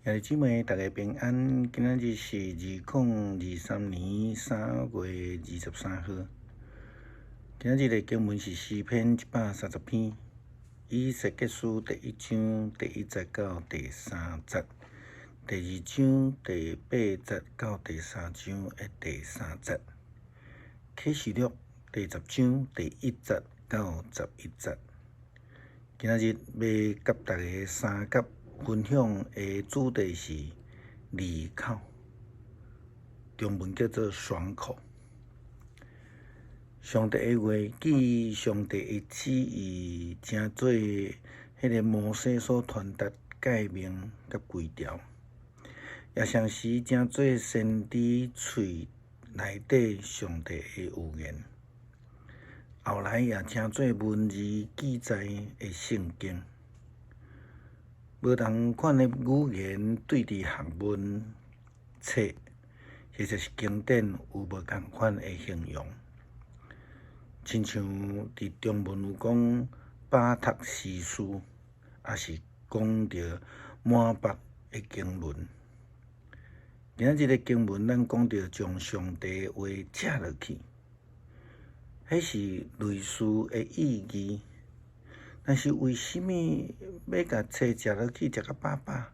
兄弟姊妹，大家平安。今仔日是2023年3月23号。今仔日的经文是诗篇130篇，以西结书第1章第1节到第3节，第2章第8节到第3章的第3节，启示录第10章第1节到11节。今仔日要甲大家三角分享的主题是离口，中文叫做双口。上帝的话记，上帝的旨意，正做迄个摩西所传达诫命甲规条，也像是正做先知喙内底上帝的有言。后来也正做文字记载的圣经，无同款的语言对伫学问册，或者是经典有无共款的形容。亲像伫中文有讲饱读诗书，也是讲着满腹的经文。今仔日的经文，咱讲着将上帝的话写落去。迄是类似的意义，但是为什么要甲册食落去，食到饱饱？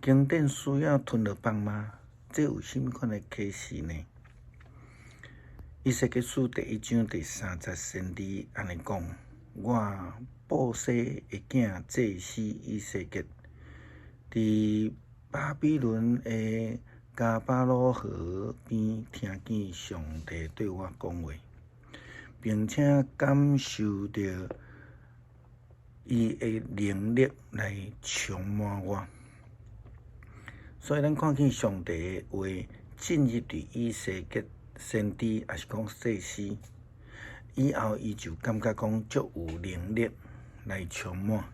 经典需要吞落腹吗？这有什么款的启示呢？以西结书第1章第3节，先知安尼讲：我布西的囝祭司以西结，伫巴比伦的加巴罗河边听见上帝对我讲话，并且感受到伊的能力来充满我。所以，咱看见上帝的话进入伫以西结先知，也是讲祭司以后，伊就感觉讲足有能力来充满。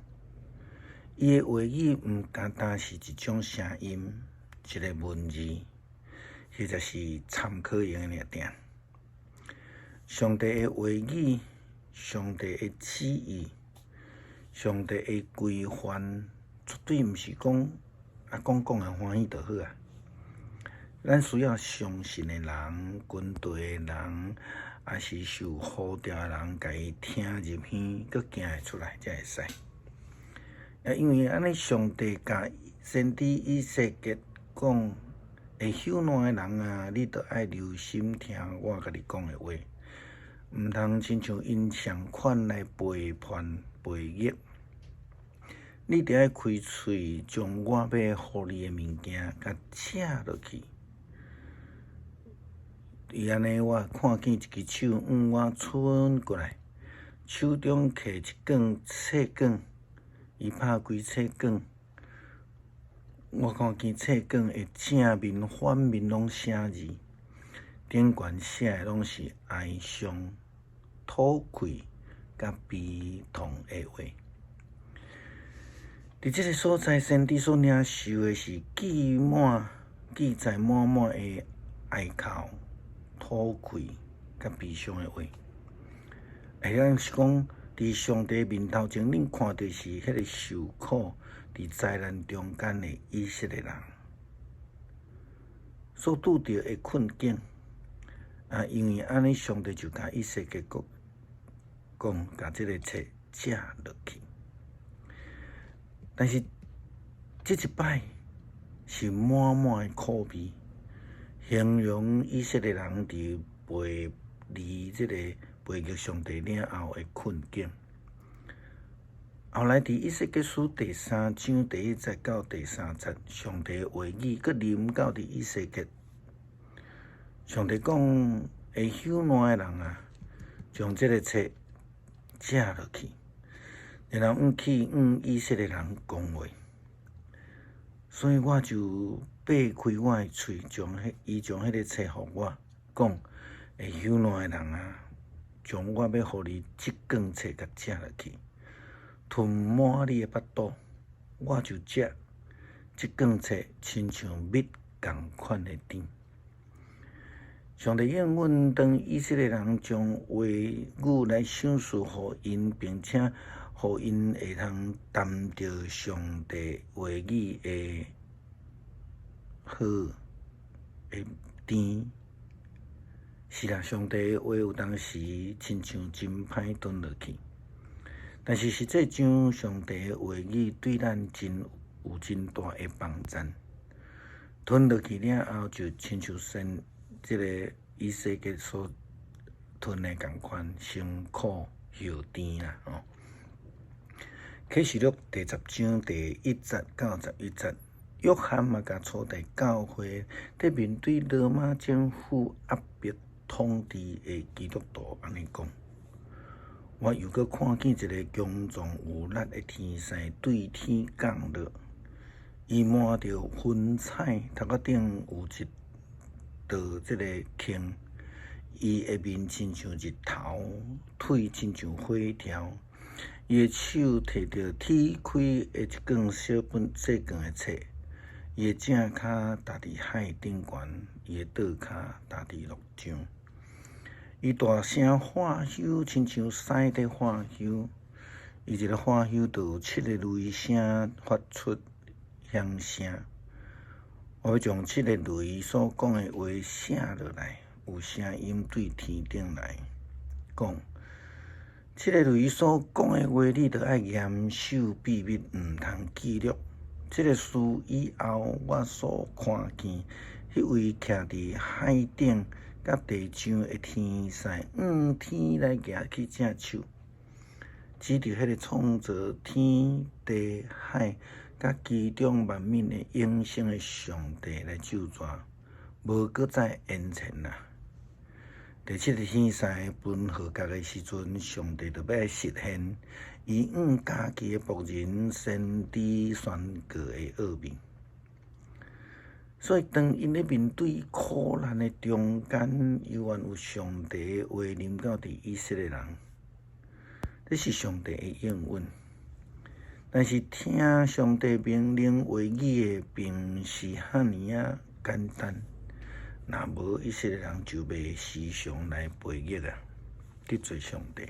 伊的话语毋单单是一种声音，一个文字，或者是参考用的尔定。上帝的话语，上帝的旨意，上帝的规范，绝对毋是讲讲的欢喜就好啊。咱需要相信的人、军队的人，也是受呼召的人，甲伊听入去，佮行会出来才会使。因为安尼，上帝甲先知以西结讲，会朽烂的人啊，你着爱留心听我甲你讲的话，毋通亲像因相款来背叛背逆。你着爱开喙，将我要互你的物件甲写落去。伊安尼，我看见一只手往我伸过来，手中摕一卷册卷，伊拍开册卷，我看见册卷的正面、反面拢写字，顶悬写的拢是哀伤、吐气、甲悲痛的话。伫这个所在，先知所领受的是记载满满的哀哭、吐气、甲悲伤的话。咱是讲，伫上帝面头前，恁看到是迄个受苦伫灾难中间的以色列人所拄着的困境。因为安尼，上帝就甲以西结讲，甲这个册写落去。但是这一摆是满满的苦味，形容以色列人伫背离这个背逆上帝了后的困境。后来伫以西结书第3章第1节到第3节，上帝的话语佮临到伫以西结。上帝讲，会朽烂的人啊，将这个册写落去，然后去以色列人讲话。所以我就擘开我的喙，将迄个册互我，讲会朽烂的人啊，将我要互你即卷册甲写落去，吞满你的腹肚，我就食即卷册，亲像蜜共款的甜。上帝应允当以色列人将话语来赏赐互因，并且互因会通担着上帝话语的好的甜。是啦，上帝的话有当时亲像真歹吞落去，但是实际上上帝的话语对咱有真大的帮助。吞落去了后，就亲像即个以色列所吞的共款，辛苦又甜啦哦。启示录第10章第1节到11节，约翰嘛甲初代教会伫面对罗马政府压迫统治的基督徒安尼讲：我又搁看见一个强壮有力的天使对天降落，伊满着云彩，头壳顶有一道即个镜，伊的面亲像日头，腿亲像火条。伊的手摕着铁开的一卷小细卷的册，伊的正骹踏伫海顶悬，伊的倒骹踏伫陆上。伊大声喊吼，亲像狮在喊吼。伊一个喊吼，就有7个雷声发出响声。我要将7个雷所讲的话写落来，有声音对天顶来讲。7个雷所讲的话，你着爱严守秘密，毋通记录。这个事以后，我所看见，迄位徛伫海顶甲地上的天使，天来举起只手，指着迄个创造天地海甲其中万民的永生的上帝来咒詛，无搁再延前啦。第7个天使分合角的时阵，上帝就要实现伊家己的仆人先知宣告的奥秘。所以，当因咧面对苦难的中间，犹原有上帝的话临到伫以色列人，这是上帝的应允。但是听上帝命令话语的并是遐尼啊简单。若无以色列人就袂时常来背逆啊，得罪上帝。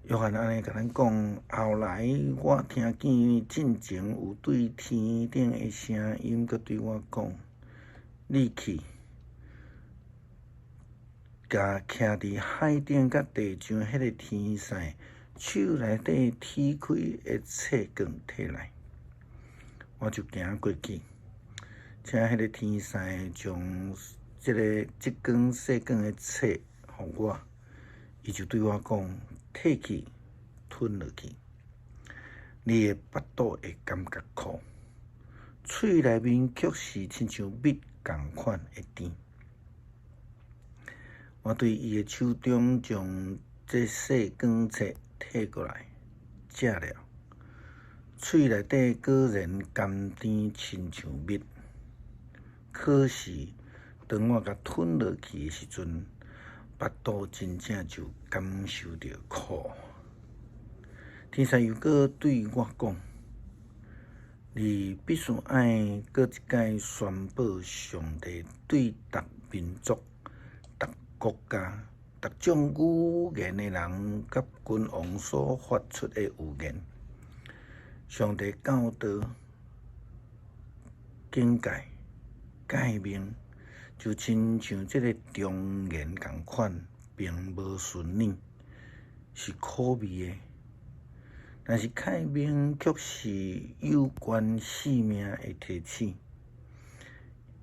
约翰安尼甲咱讲，后来我听见进前有对天顶的声音，佮对我讲：你去，甲徛伫海顶甲地上迄个天使手内底铁开的册卷摕来。我就行过去。请迄个天使将即卷细卷的册互我，伊就对我讲：摕去，吞落去。你的腹肚会感觉苦，喙内面却是亲像蜜共款的甜。我对伊的手中将这细卷册摕过来，食了，喙内底果然甘甜，亲像蜜。可是，当我甲吞落去的时阵，腹肚真正就感受到苦。天使又搁对我讲：你必须爱搁一届宣布上帝对逐民族、逐国家、逐种语言的人甲君王所发出的预言。上帝教导、警戒、诫命，就亲像这个忠言共款，并无顺利，是可味的。但是诫命却是有关性命的提醒，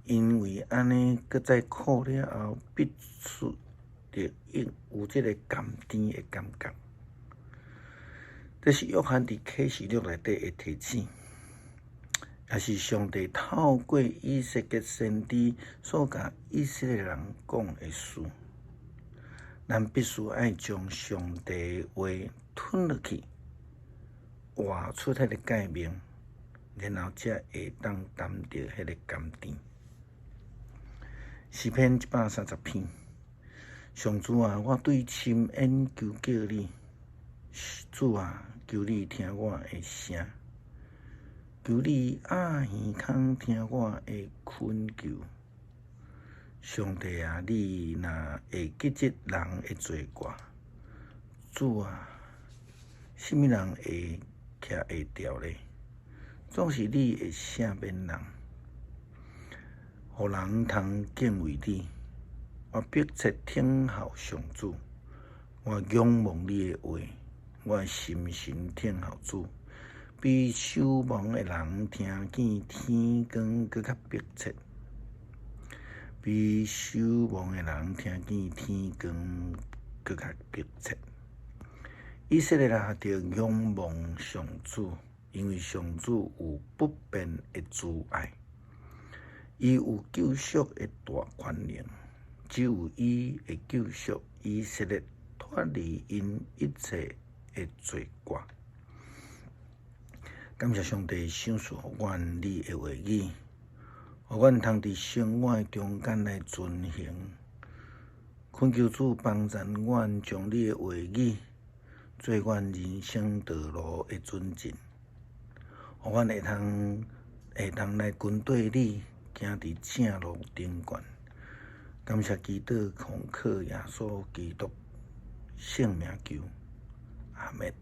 因为安尼搁再苦了后，必须着有这个甘甜的感觉。这是约翰伫启示录内底的提醒。也是上帝透过以色列先知所甲以色列人讲的事，咱必须爱将上帝的话吞落去，活出迄个诫命，然后才会当担着迄个甘甜。诗篇130篇，上主啊，我对深渊求叫你，主啊，求你听我的声。求你耳耳孔听我的恳求，上帝啊，你若会记得人的罪过，主啊，什么人会徛下调呢？总是你的赦免人，互人通敬畏你。我迫切听候上主，我仰望你的话，我心神听候主。比守望的人听见天光搁较迫切，比守望的人听见天光搁较迫切。以色列人着仰望上主，因为上主有不变的慈爱，伊有救赎的大权能，只有伊会救赎以色列脱离因一切的罪过。感谢上帝赏赐互阮你的话语，互阮通伫生活中间来遵行。恳求主帮助阮，将你的话语做阮人生道路的准证，互阮会通来跟对你，行伫正路顶悬。感谢基督，奉靠耶稣基督圣名求，阿门。